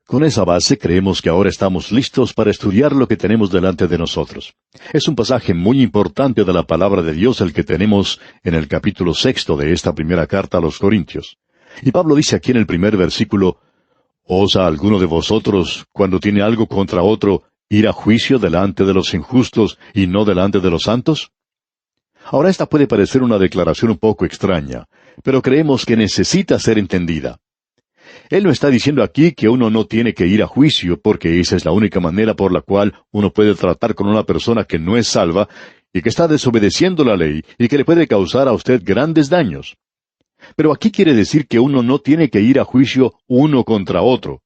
Con esa base creemos que ahora estamos listos para estudiar lo que tenemos delante de nosotros. Es un pasaje muy importante de la palabra de Dios el que tenemos en el capítulo 6 de esta primera carta a los Corintios. Y Pablo dice aquí en el primer versículo: ¿Osa alguno de vosotros, cuando tiene algo contra otro, ir a juicio delante de los injustos y no delante de los santos? Ahora esta puede parecer una declaración un poco extraña, pero creemos que necesita ser entendida. Él no está diciendo aquí que uno no tiene que ir a juicio, porque esa es la única manera por la cual uno puede tratar con una persona que no es salva y que está desobedeciendo la ley y que le puede causar a usted grandes daños. Pero aquí quiere decir que uno no tiene que ir a juicio uno contra otro.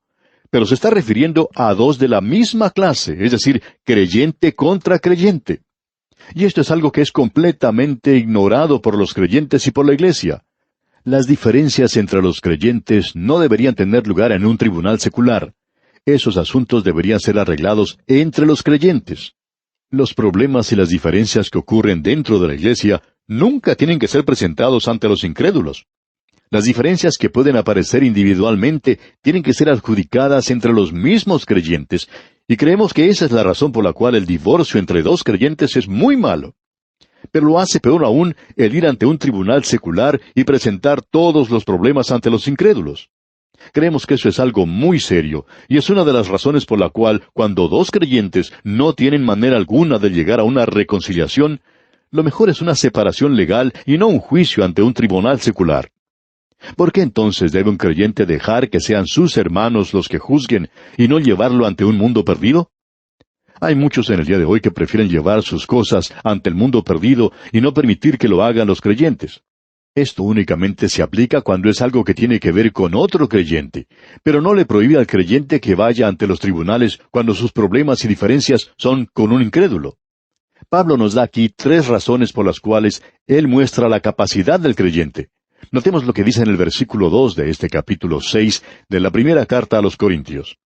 Pero se está refiriendo a dos de la misma clase, es decir, creyente contra creyente. Y esto es algo que es completamente ignorado por los creyentes y por la Iglesia. Las diferencias entre los creyentes no deberían tener lugar en un tribunal secular. Esos asuntos deberían ser arreglados entre los creyentes. Los problemas y las diferencias que ocurren dentro de la Iglesia nunca tienen que ser presentados ante los incrédulos. Las diferencias que pueden aparecer individualmente tienen que ser adjudicadas entre los mismos creyentes, y creemos que esa es la razón por la cual el divorcio entre dos creyentes es muy malo. Pero lo hace peor aún el ir ante un tribunal secular y presentar todos los problemas ante los incrédulos. Creemos que eso es algo muy serio, y es una de las razones por la cual, cuando dos creyentes no tienen manera alguna de llegar a una reconciliación, lo mejor es una separación legal y no un juicio ante un tribunal secular. ¿Por qué entonces debe un creyente dejar que sean sus hermanos los que juzguen y no llevarlo ante un mundo perdido? Hay muchos en el día de hoy que prefieren llevar sus cosas ante el mundo perdido y no permitir que lo hagan los creyentes. Esto únicamente se aplica cuando es algo que tiene que ver con otro creyente, pero no le prohíbe al creyente que vaya ante los tribunales cuando sus problemas y diferencias son con un incrédulo. Pablo nos da aquí 3 razones por las cuales él muestra la capacidad del creyente. Notemos lo que dice en el versículo 2 de este capítulo 6 de la primera carta a los Corintios.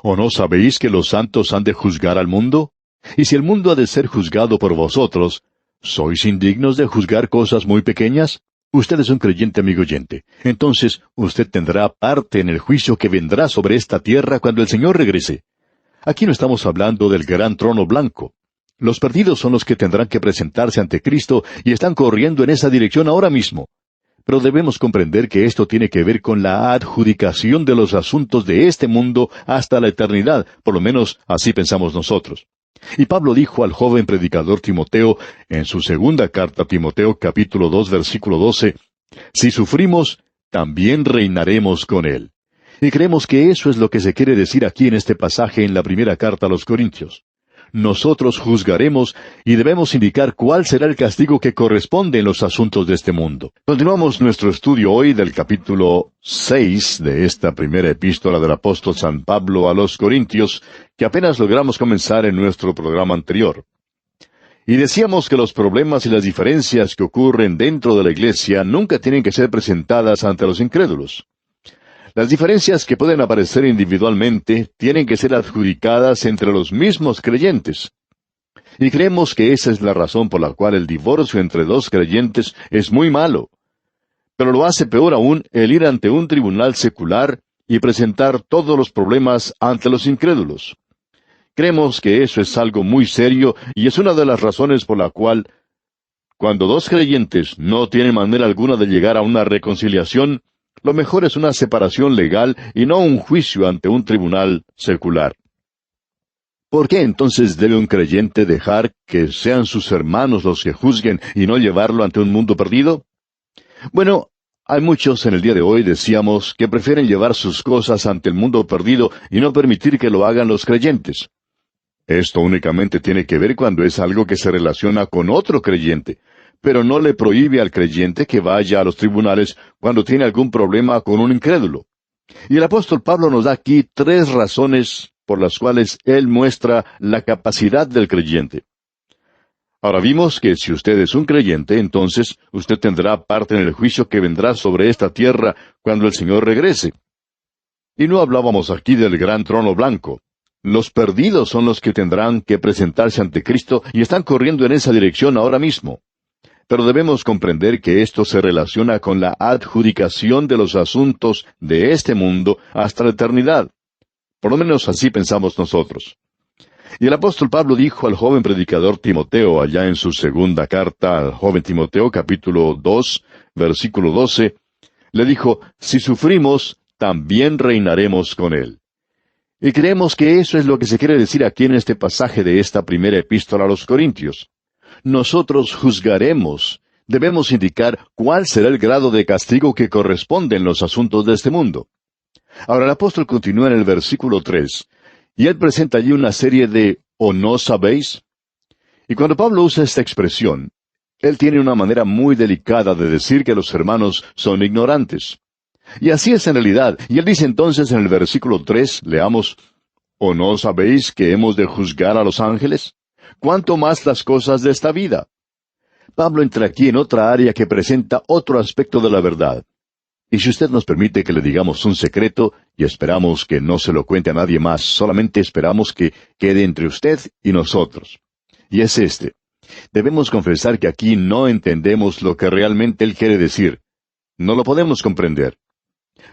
¿O no sabéis que los santos han de juzgar al mundo? Y si el mundo ha de ser juzgado por vosotros, ¿sois indignos de juzgar cosas muy pequeñas? Usted es un creyente, amigo oyente. Entonces, usted tendrá parte en el juicio que vendrá sobre esta tierra cuando el Señor regrese. Aquí no estamos hablando del gran trono blanco. Los perdidos son los que tendrán que presentarse ante Cristo y están corriendo en esa dirección ahora mismo. Pero debemos comprender que esto tiene que ver con la adjudicación de los asuntos de este mundo hasta la eternidad, por lo menos así pensamos nosotros. Y Pablo dijo al joven predicador Timoteo, en su segunda carta a Timoteo, capítulo 2, versículo 12, «Si sufrimos, también reinaremos con él». Y creemos que eso es lo que se quiere decir aquí en este pasaje en la primera carta a los Corintios. Nosotros juzgaremos y debemos indicar cuál será el castigo que corresponde en los asuntos de este mundo. Continuamos nuestro estudio hoy del capítulo 6 de esta primera epístola del apóstol San Pablo a los Corintios, que apenas logramos comenzar en nuestro programa anterior. Y decíamos que los problemas y las diferencias que ocurren dentro de la iglesia nunca tienen que ser presentadas ante los incrédulos. Las diferencias que pueden aparecer individualmente tienen que ser adjudicadas entre los mismos creyentes. Y creemos que esa es la razón por la cual el divorcio entre dos creyentes es muy malo. Pero lo hace peor aún el ir ante un tribunal secular y presentar todos los problemas ante los incrédulos. Creemos que eso es algo muy serio y es una de las razones por la cual, cuando dos creyentes no tienen manera alguna de llegar a una reconciliación, lo mejor es una separación legal y no un juicio ante un tribunal secular. ¿Por qué entonces debe un creyente dejar que sean sus hermanos los que juzguen y no llevarlo ante un mundo perdido? Bueno, hay muchos en el día de hoy, decíamos, que prefieren llevar sus cosas ante el mundo perdido y no permitir que lo hagan los creyentes. Esto únicamente tiene que ver cuando es algo que se relaciona con otro creyente, pero no le prohíbe al creyente que vaya a los tribunales cuando tiene algún problema con un incrédulo. Y el apóstol Pablo nos da aquí 3 razones por las cuales él muestra la capacidad del creyente. Ahora vimos que si usted es un creyente, entonces usted tendrá parte en el juicio que vendrá sobre esta tierra cuando el Señor regrese. Y no hablábamos aquí del gran trono blanco. Los perdidos son los que tendrán que presentarse ante Cristo y están corriendo en esa dirección ahora mismo. Pero debemos comprender que esto se relaciona con la adjudicación de los asuntos de este mundo hasta la eternidad. Por lo menos así pensamos nosotros. Y el apóstol Pablo dijo al joven predicador Timoteo, allá en su segunda carta al joven Timoteo, capítulo 2, versículo 12, le dijo, si sufrimos, también reinaremos con él. Y creemos que eso es lo que se quiere decir aquí en este pasaje de esta primera epístola a los Corintios. Nosotros juzgaremos. Debemos indicar cuál será el grado de castigo que corresponde en los asuntos de este mundo. Ahora el apóstol continúa en el versículo 3, y él presenta allí una serie de ¿o no sabéis? Y cuando Pablo usa esta expresión, él tiene una manera muy delicada de decir que los hermanos son ignorantes. Y así es en realidad. Y él dice entonces en el versículo 3, leamos, ¿o no sabéis que hemos de juzgar a los ángeles? ¿Cuánto más las cosas de esta vida? Pablo entra aquí en otra área que presenta otro aspecto de la verdad. Y si usted nos permite que le digamos un secreto, y esperamos que no se lo cuente a nadie más, solamente esperamos que quede entre usted y nosotros. Y es este. Debemos confesar que aquí no entendemos lo que realmente él quiere decir. No lo podemos comprender.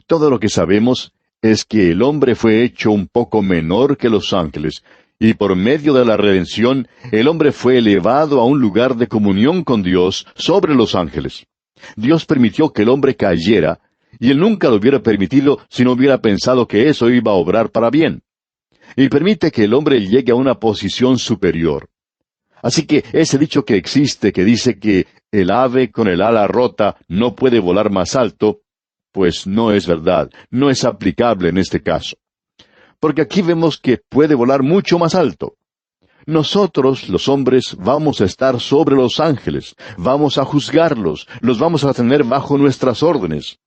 Todo lo que sabemos es que el hombre fue hecho un poco menor que los ángeles, y por medio de la redención, el hombre fue elevado a un lugar de comunión con Dios sobre los ángeles. Dios permitió que el hombre cayera, y él nunca lo hubiera permitido si no hubiera pensado que eso iba a obrar para bien. Y permite que el hombre llegue a una posición superior. Así que ese dicho que existe que dice que el ave con el ala rota no puede volar más alto, pues no es verdad, no es aplicable en este caso. Porque aquí vemos que puede volar mucho más alto. Nosotros, los hombres, vamos a estar sobre los ángeles, vamos a juzgarlos, los vamos a tener bajo nuestras órdenes.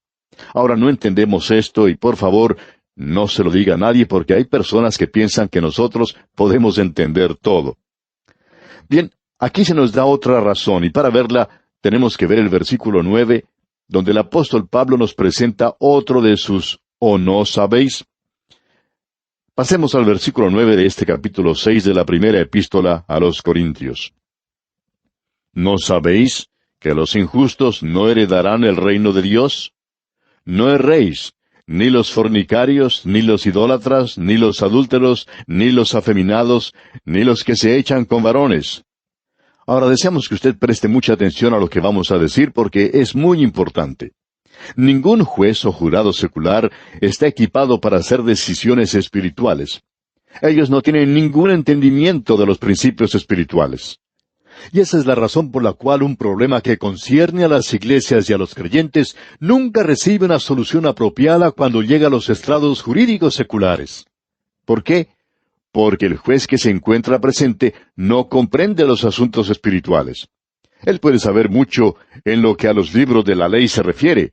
Ahora no entendemos esto y por favor, no se lo diga a nadie porque hay personas que piensan que nosotros podemos entender todo. Bien, aquí se nos da otra razón y para verla tenemos que ver el versículo 9, donde el apóstol Pablo nos presenta otro de sus ¿o no sabéis? Pasemos al versículo 9 de este capítulo 6 de la primera epístola a los Corintios. ¿No sabéis que los injustos no heredarán el reino de Dios? No erréis, ni los fornicarios, ni los idólatras, ni los adúlteros, ni los afeminados, ni los que se echan con varones. Ahora deseamos que usted preste mucha atención a lo que vamos a decir porque es muy importante. Ningún juez o jurado secular está equipado para hacer decisiones espirituales. Ellos no tienen ningún entendimiento de los principios espirituales. Y esa es la razón por la cual un problema que concierne a las iglesias y a los creyentes nunca recibe una solución apropiada cuando llega a los estrados jurídicos seculares. ¿Por qué? Porque el juez que se encuentra presente no comprende los asuntos espirituales. Él puede saber mucho en lo que a los libros de la ley se refiere,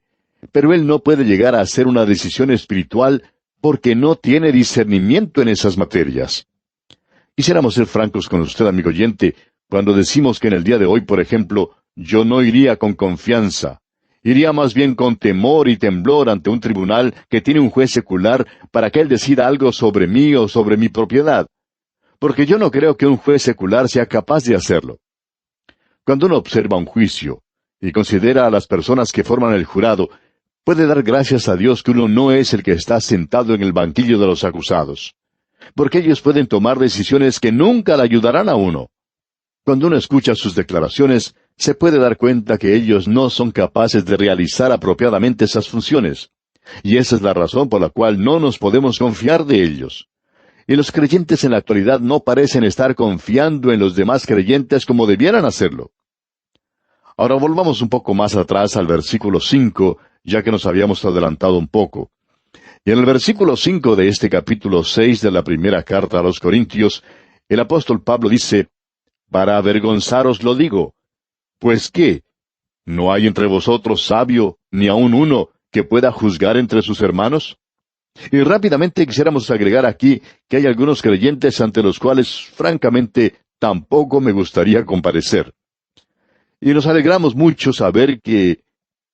pero él no puede llegar a hacer una decisión espiritual porque no tiene discernimiento en esas materias. Quisiéramos ser francos con usted, amigo oyente, cuando decimos que en el día de hoy, por ejemplo, yo no iría con confianza. Iría más bien con temor y temblor ante un tribunal que tiene un juez secular para que él decida algo sobre mí o sobre mi propiedad. Porque yo no creo que un juez secular sea capaz de hacerlo. Cuando uno observa un juicio y considera a las personas que forman el jurado, puede dar gracias a Dios que uno no es el que está sentado en el banquillo de los acusados. Porque ellos pueden tomar decisiones que nunca le ayudarán a uno. Cuando uno escucha sus declaraciones, se puede dar cuenta que ellos no son capaces de realizar apropiadamente esas funciones. Y esa es la razón por la cual no nos podemos confiar de ellos. Y los creyentes en la actualidad no parecen estar confiando en los demás creyentes como debieran hacerlo. Ahora volvamos un poco más atrás al versículo 5, ya que nos habíamos adelantado un poco. Y en el versículo 5 de este capítulo 6 de la primera carta a los Corintios, el apóstol Pablo dice, «Para avergonzaros lo digo, pues ¿qué? ¿No hay entre vosotros sabio, ni aun uno, que pueda juzgar entre sus hermanos?» Y rápidamente quisiéramos agregar aquí que hay algunos creyentes ante los cuales, francamente, tampoco me gustaría comparecer. Y nos alegramos mucho saber que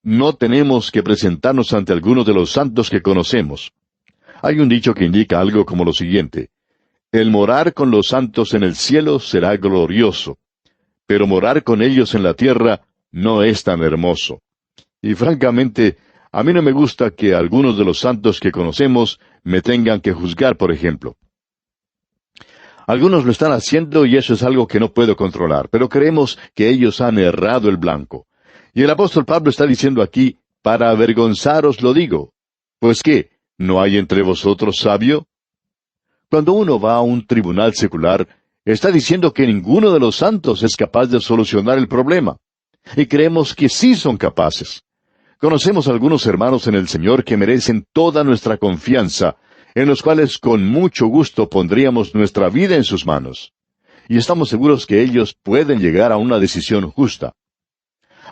no tenemos que presentarnos ante algunos de los santos que conocemos. Hay un dicho que indica algo como lo siguiente: el morar con los santos en el cielo será glorioso, pero morar con ellos en la tierra no es tan hermoso. Y francamente, a mí no me gusta que algunos de los santos que conocemos me tengan que juzgar, por ejemplo. Algunos lo están haciendo y eso es algo que no puedo controlar, pero creemos que ellos han errado el blanco. Y el apóstol Pablo está diciendo aquí, para avergonzaros lo digo. Pues ¿qué? ¿No hay entre vosotros sabio? Cuando uno va a un tribunal secular, está diciendo que ninguno de los santos es capaz de solucionar el problema. Y creemos que sí son capaces. Conocemos algunos hermanos en el Señor que merecen toda nuestra confianza, en los cuales con mucho gusto pondríamos nuestra vida en sus manos. Y estamos seguros que ellos pueden llegar a una decisión justa.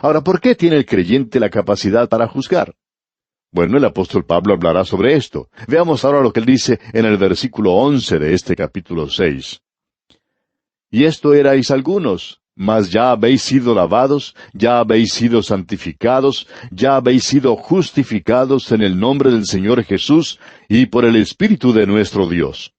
Ahora, ¿por qué tiene el creyente la capacidad para juzgar? Bueno, el apóstol Pablo hablará sobre esto. Veamos ahora lo que él dice en el versículo 11 de este capítulo 6. Y esto erais algunos, mas ya habéis sido lavados, ya habéis sido santificados, ya habéis sido justificados en el nombre del Señor Jesús y por el Espíritu de nuestro Dios.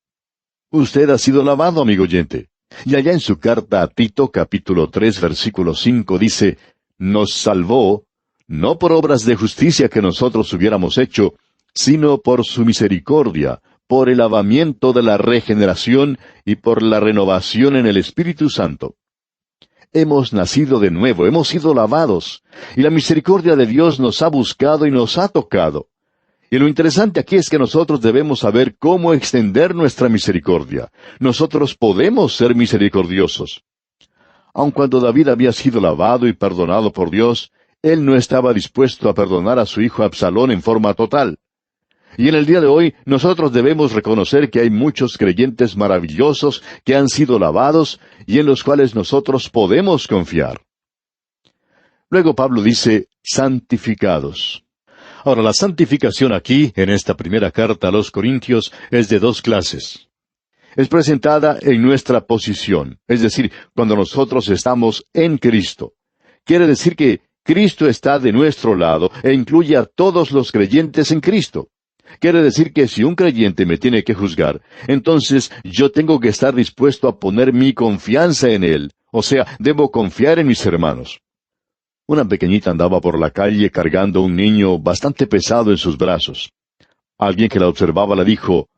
Usted ha sido lavado, amigo oyente. Y allá en su carta a Tito, capítulo 3, versículo 5, dice, nos salvó, no por obras de justicia que nosotros hubiéramos hecho, sino por su misericordia, por el lavamiento de la regeneración y por la renovación en el Espíritu Santo. Hemos nacido de nuevo, hemos sido lavados, y la misericordia de Dios nos ha buscado y nos ha tocado. Y lo interesante aquí es que nosotros debemos saber cómo extender nuestra misericordia. Nosotros podemos ser misericordiosos. Aun cuando David había sido lavado y perdonado por Dios, él no estaba dispuesto a perdonar a su hijo Absalón en forma total. Y en el día de hoy, nosotros debemos reconocer que hay muchos creyentes maravillosos que han sido lavados y en los cuales nosotros podemos confiar. Luego Pablo dice, santificados. Ahora, la santificación aquí, en esta primera carta a los Corintios, es de dos clases. Es presentada en nuestra posición, es decir, cuando nosotros estamos en Cristo. Quiere decir que Cristo está de nuestro lado e incluye a todos los creyentes en Cristo. Quiere decir que si un creyente me tiene que juzgar, entonces yo tengo que estar dispuesto a poner mi confianza en él. O sea, debo confiar en mis hermanos. Una pequeñita andaba por la calle cargando un niño bastante pesado en sus brazos. Alguien que la observaba le dijo,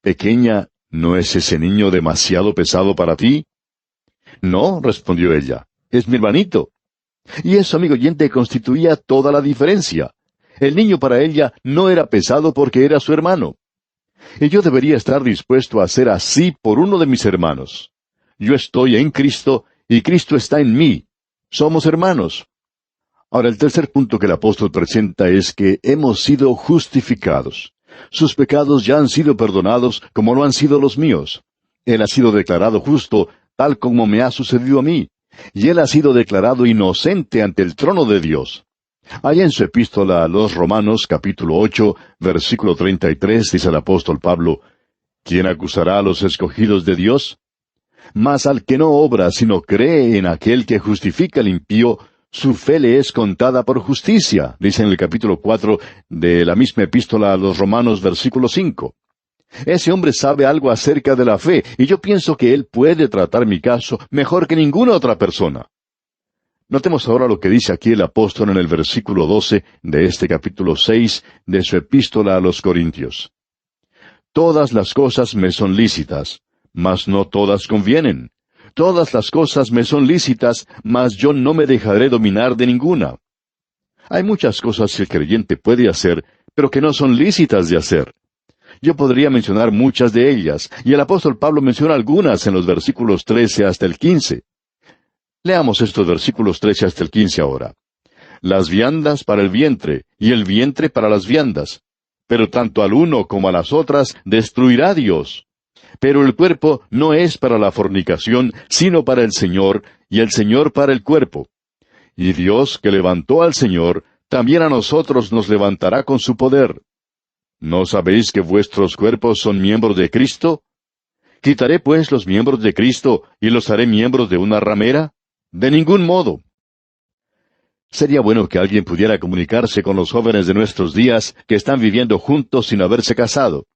«Pequeña, ¿no es ese niño demasiado pesado para ti?» «No», respondió ella, «es mi hermanito». Y eso, amigo oyente, constituía toda la diferencia. El niño para ella no era pesado porque era su hermano. Y yo debería estar dispuesto a hacer así por uno de mis hermanos. Yo estoy en Cristo y Cristo está en mí. Somos hermanos. Ahora, el tercer punto que el apóstol presenta es que hemos sido justificados. Sus pecados ya han sido perdonados como lo han sido los míos. Él ha sido declarado justo, tal como me ha sucedido a mí. Y él ha sido declarado inocente ante el trono de Dios. Allá en su epístola a los Romanos, capítulo 8, versículo 33, dice el apóstol Pablo, ¿quién acusará a los escogidos de Dios? Mas al que no obra, sino cree en aquel que justifica al impío, su fe le es contada por justicia, dice en el capítulo 4 de la misma epístola a los Romanos, versículo 5. Ese hombre sabe algo acerca de la fe, y yo pienso que él puede tratar mi caso mejor que ninguna otra persona. Notemos ahora lo que dice aquí el apóstol en el versículo 12 de este capítulo 6 de su epístola a los Corintios. Todas las cosas me son lícitas, mas no todas convienen. Todas las cosas me son lícitas, mas yo no me dejaré dominar de ninguna. Hay muchas cosas que el creyente puede hacer, pero que no son lícitas de hacer. Yo podría mencionar muchas de ellas, y el apóstol Pablo menciona algunas en los versículos 13 hasta el 15. Leamos estos versículos 13 hasta el 15 ahora. Las viandas para el vientre, y el vientre para las viandas. Pero tanto al uno como a las otras destruirá Dios. Pero el cuerpo no es para la fornicación, sino para el Señor, y el Señor para el cuerpo. Y Dios, que levantó al Señor, también a nosotros nos levantará con su poder. ¿No sabéis que vuestros cuerpos son miembros de Cristo? ¿Quitaré pues los miembros de Cristo y los haré miembros de una ramera? De ningún modo. Sería bueno que alguien pudiera comunicarse con los jóvenes de nuestros días que están viviendo juntos sin haberse casado.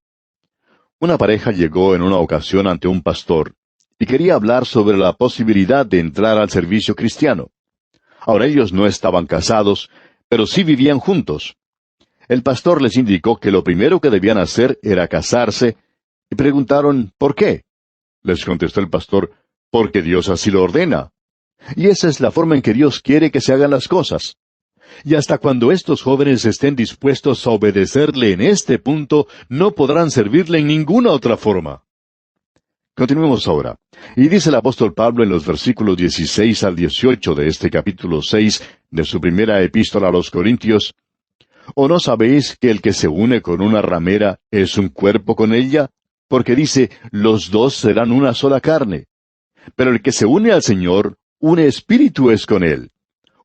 Una pareja llegó en una ocasión ante un pastor y quería hablar sobre la posibilidad de entrar al servicio cristiano. Ahora ellos no estaban casados, pero sí vivían juntos. El pastor les indicó que lo primero que debían hacer era casarse, y preguntaron ¿por qué? Les contestó el pastor, porque Dios así lo ordena. Y esa es la forma en que Dios quiere que se hagan las cosas. Y hasta cuando estos jóvenes estén dispuestos a obedecerle en este punto, no podrán servirle en ninguna otra forma. Continuemos ahora. Y dice el apóstol Pablo en los versículos 16 al 18 de este capítulo 6 de su primera epístola a los Corintios, ¿o no sabéis que el que se une con una ramera es un cuerpo con ella? Porque dice, los dos serán una sola carne. Pero el que se une al Señor, un espíritu es con él.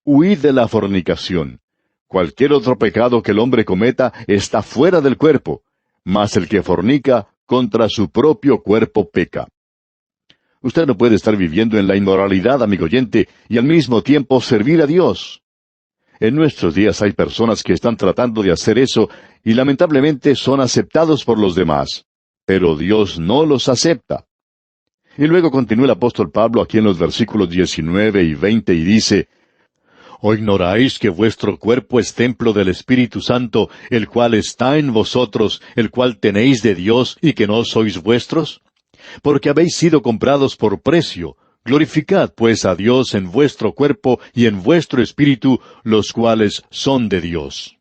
Huid de la fornicación. Cualquier otro pecado que el hombre cometa está fuera del cuerpo, mas el que fornica contra su propio cuerpo peca. Usted no puede estar viviendo en la inmoralidad, amigo oyente, y al mismo tiempo servir a Dios. En nuestros días hay personas que están tratando de hacer eso y lamentablemente son aceptados por los demás. Pero Dios no los acepta. Y luego continúa el apóstol Pablo aquí en los versículos 19 y 20 y dice, ¿o ignoráis que vuestro cuerpo es templo del Espíritu Santo, el cual está en vosotros, el cual tenéis de Dios y que no sois vuestros? Porque habéis sido comprados por precio. Glorificad pues a Dios en vuestro cuerpo y en vuestro espíritu, los cuales son de Dios.